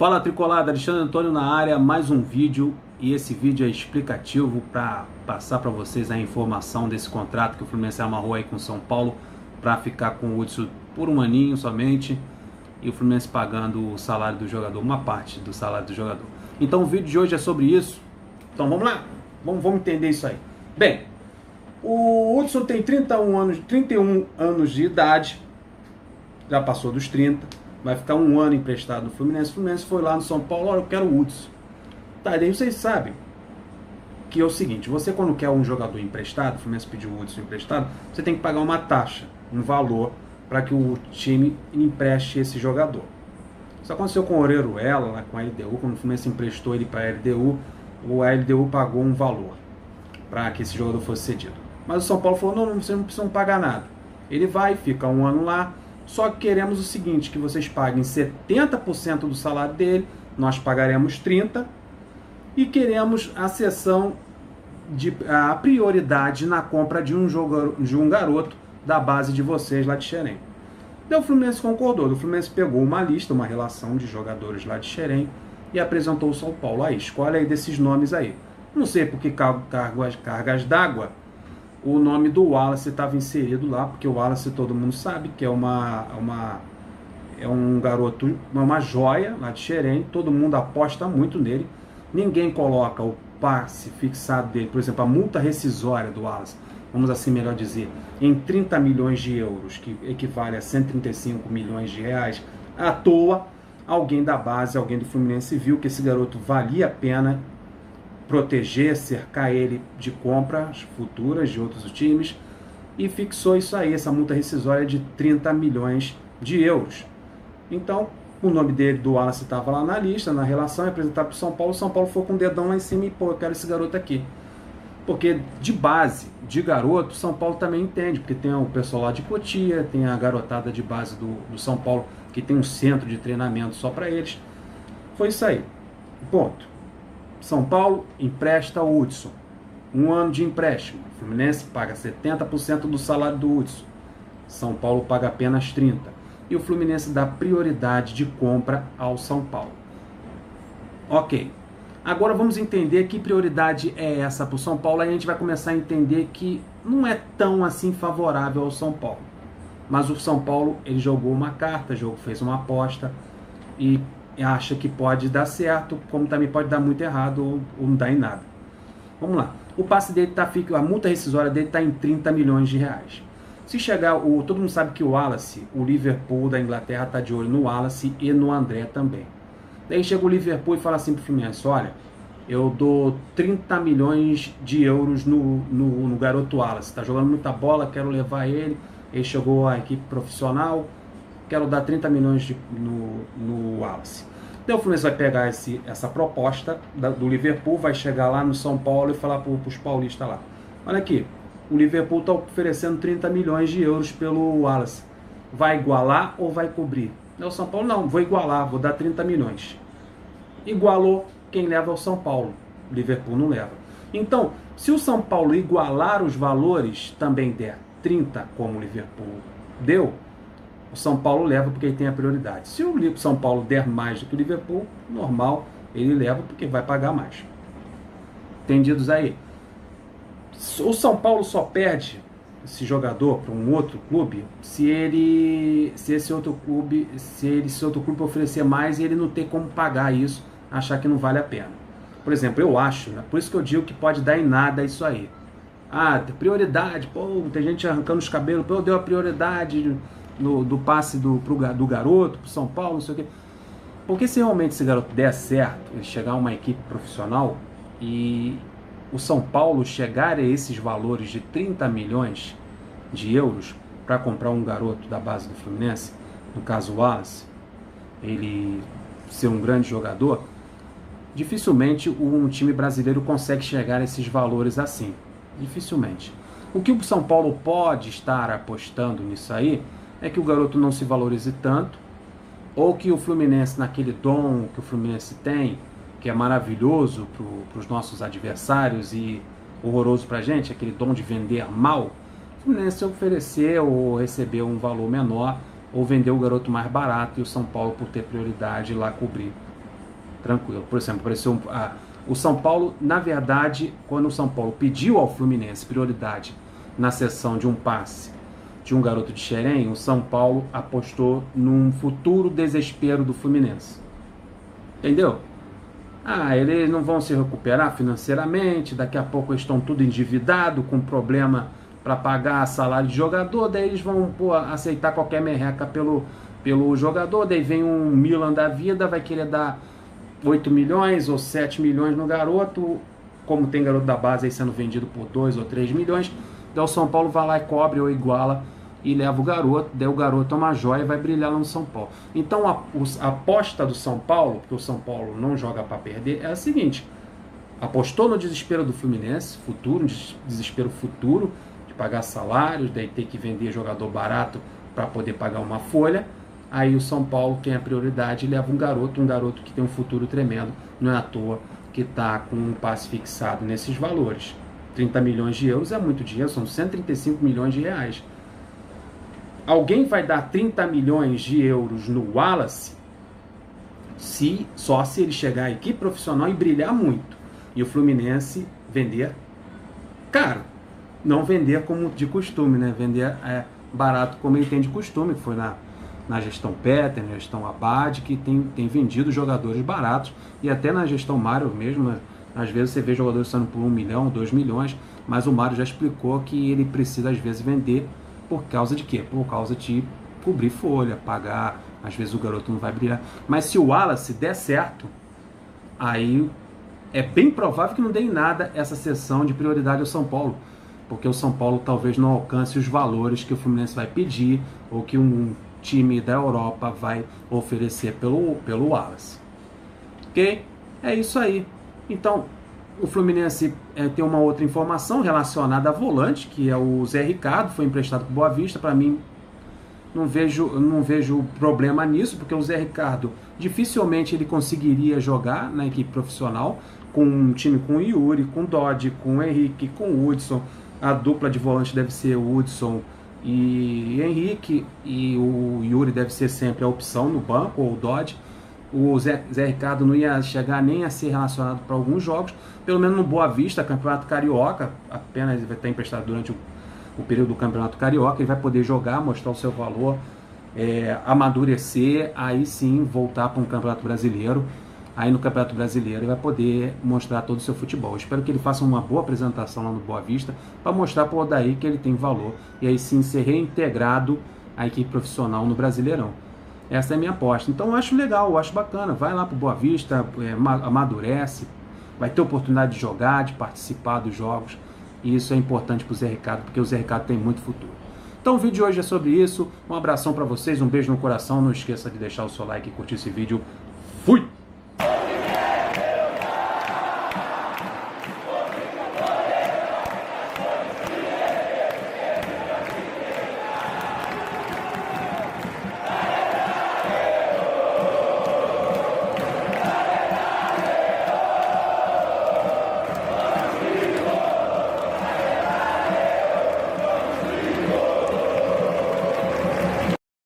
Fala Tricolada, Alexandre Antônio na área, mais um vídeo, e esse vídeo é explicativo para passar para vocês a informação desse contrato que o Fluminense amarrou aí com o São Paulo para ficar com o Hudson por um aninho somente, e o Fluminense pagando o salário do jogador, uma parte do salário do jogador. Então o vídeo de hoje é sobre isso. Então vamos lá, vamos entender isso aí. Bem, o Hudson tem 31 anos de idade, já passou dos 30. Vai ficar um ano emprestado no Fluminense. O Fluminense foi lá no São Paulo, olha, eu quero o Hudson. Tá, e daí vocês sabem que é o seguinte, você quando quer um jogador emprestado, o Fluminense pediu o Hudson emprestado, você tem que pagar uma taxa, um valor, para que o time empreste esse jogador. Isso aconteceu com o Orejuela, lá com a LDU, quando o Fluminense emprestou ele para a LDU, a LDU pagou um valor para que esse jogador fosse cedido. Mas o São Paulo falou, não, vocês não precisam pagar nada. Ele vai, fica um ano lá, só que queremos o seguinte, que vocês paguem 70% do salário dele, nós pagaremos 30%, e queremos a cessão, a prioridade na compra de um garoto da base de vocês lá de Xerém. Então o Fluminense concordou, o Fluminense pegou uma lista, uma relação de jogadores lá de Xerém e apresentou o São Paulo. Aí, escolhe aí desses nomes aí. Não sei por que cargas d'água o nome do Wallace estava inserido lá, porque o Wallace todo mundo sabe que é um garoto, uma joia lá de Xerém, todo mundo aposta muito nele, ninguém coloca o passe fixado dele, por exemplo, a multa rescisória do Wallace, vamos assim melhor dizer, em 30 milhões de euros, que equivale a 135 milhões de reais, à toa. Alguém da base, alguém do Fluminense viu que esse garoto valia a pena proteger, cercar ele de compras futuras de outros times, e fixou isso aí, essa multa rescisória de 30 milhões de euros. Então, o nome dele, do Wallace, estava lá na lista, na relação, é apresentado para o São Paulo foi com o dedão lá em cima e, pô, eu quero esse garoto aqui. Porque de base, de garoto, o São Paulo também entende, porque tem o pessoal lá de Cotia, tem a garotada de base do São Paulo, que tem um centro de treinamento só para eles. Foi isso aí. Ponto. São Paulo empresta o Hudson. Um ano de empréstimo. O Fluminense paga 70% do salário do Hudson. São Paulo paga apenas 30%. E o Fluminense dá prioridade de compra ao São Paulo. Ok. Agora vamos entender que prioridade é essa para o São Paulo. Aí a gente vai começar a entender que não é tão assim favorável ao São Paulo. Mas o São Paulo, ele jogou uma carta, fez uma aposta e acha que pode dar certo, como também pode dar muito errado ou não dar em nada. Vamos lá. O passe dele a multa rescisória dele está em 30 milhões de reais. Se chegar, todo mundo sabe que o Wallace, o Liverpool da Inglaterra está de olho no Wallace e no André também. Daí chega o Liverpool e fala assim pro Fluminense, olha, eu dou 30 milhões de euros no garoto Wallace, está jogando muita bola, quero levar ele chegou a equipe profissional, quero dar 30 milhões no Wallace. Então o Fluminense vai pegar essa proposta do Liverpool, vai chegar lá no São Paulo e falar para os paulistas lá, olha aqui, o Liverpool está oferecendo 30 milhões de euros pelo Wallace, vai igualar ou vai cobrir? O São Paulo, não, vou igualar, vou dar 30 milhões. Igualou, quem leva é o São Paulo, o Liverpool não leva. Então, se o São Paulo igualar os valores, também der 30, como o Liverpool deu, o São Paulo leva porque ele tem a prioridade. Se o São Paulo der mais do que o Liverpool, normal, ele leva porque vai pagar mais. Entendidos aí? O São Paulo só perde esse jogador para um outro clube se esse outro clube oferecer mais e ele não ter como pagar isso, achar que não vale a pena. Por exemplo, eu acho, né? Por isso que eu digo que pode dar em nada isso aí. Ah, prioridade, pô, tem gente arrancando os cabelos, pô, deu a prioridade do passe do garoto pro São Paulo, não sei o quê. Porque se realmente esse garoto der certo, ele chegar a uma equipe profissional e o São Paulo chegar a esses valores de 30 milhões de euros para comprar um garoto da base do Fluminense, no caso o Wallace, ele ser um grande jogador, dificilmente um time brasileiro consegue chegar a esses valores assim. Dificilmente. O que o São Paulo pode estar apostando nisso aí é que o garoto não se valorize tanto, ou que o Fluminense, naquele dom que o Fluminense tem, que é maravilhoso para os nossos adversários e horroroso para a gente, aquele dom de vender mal, o Fluminense oferecer ou receber um valor menor, ou vender o garoto mais barato e o São Paulo, por ter prioridade, lá cobrir tranquilo. Por exemplo, apareceu o São Paulo, na verdade, quando o São Paulo pediu ao Fluminense prioridade na cessão de um passe de um garoto de Xerém, o São Paulo apostou num futuro desespero do Fluminense. Entendeu? Eles não vão se recuperar financeiramente, daqui a pouco eles estão tudo endividado, com problema para pagar salário de jogador, daí eles vão aceitar qualquer merreca pelo jogador, daí vem um Milan da vida, vai querer dar 8 milhões ou 7 milhões no garoto, como tem garoto da base aí sendo vendido por 2 ou 3 milhões, daí o São Paulo vai lá e cobre ou iguala e leva o garoto, daí o garoto é uma joia e vai brilhar lá no São Paulo. Então a aposta do São Paulo, porque o São Paulo não joga para perder, é a seguinte: apostou no desespero do Fluminense, desespero futuro, de pagar salários, daí ter que vender jogador barato para poder pagar uma folha. Aí o São Paulo tem a prioridade e leva um garoto que tem um futuro tremendo, não é à toa que está com um passe fixado nesses valores. 30 milhões de euros é muito dinheiro, são 135 milhões de reais. Alguém vai dar 30 milhões de euros no Wallace só se ele chegar à equipe profissional e brilhar muito. E o Fluminense vender caro. Não vender como de costume, né? Vender barato como ele tem de costume, que foi na gestão Peter, na gestão Abad, que tem vendido jogadores baratos, e até na gestão Mário mesmo, às vezes você vê jogadores saindo por 1 milhão, 2 milhões, mas o Mário já explicou que ele precisa às vezes vender por causa de quê? Por causa de cobrir folha, pagar, às vezes o garoto não vai brilhar. Mas se o Wallace der certo, aí é bem provável que não dê em nada essa cessão de prioridade ao São Paulo, porque o São Paulo talvez não alcance os valores que o Fluminense vai pedir, ou que um time da Europa vai oferecer pelo Wallace. Ok? É isso aí. Então, o Fluminense tem uma outra informação relacionada a volante, que é o Zé Ricardo, foi emprestado para o Boa Vista. Para mim, não vejo problema nisso, porque o Zé Ricardo dificilmente ele conseguiria jogar na equipe profissional, com um time com o Yuri, com o Dodge, com o Henrique, com o Hudson. A dupla de volante deve ser o Hudson e Henrique, e o Yuri deve ser sempre a opção no banco, ou o Dodge. O Zé Ricardo não ia chegar nem a ser relacionado para alguns jogos, pelo menos no Boa Vista, Campeonato Carioca, apenas ele vai estar emprestado durante o período do Campeonato Carioca, ele vai poder jogar, mostrar o seu valor, amadurecer, aí sim voltar para um Campeonato Brasileiro. Aí no Campeonato Brasileiro ele vai poder mostrar todo o seu futebol. Eu espero que ele faça uma boa apresentação lá no Boa Vista, para mostrar para o Odair que ele tem valor, e aí sim ser reintegrado à equipe profissional no Brasileirão. Essa é a minha aposta. Então eu acho legal, eu acho bacana. Vai lá para o Boa Vista, amadurece, vai ter oportunidade de jogar, de participar dos jogos. E isso é importante para o Zé Ricardo, porque o Zé Ricardo tem muito futuro. Então o vídeo de hoje é sobre isso. Um abração para vocês, um beijo no coração. Não esqueça de deixar o seu like e curtir esse vídeo. Fui!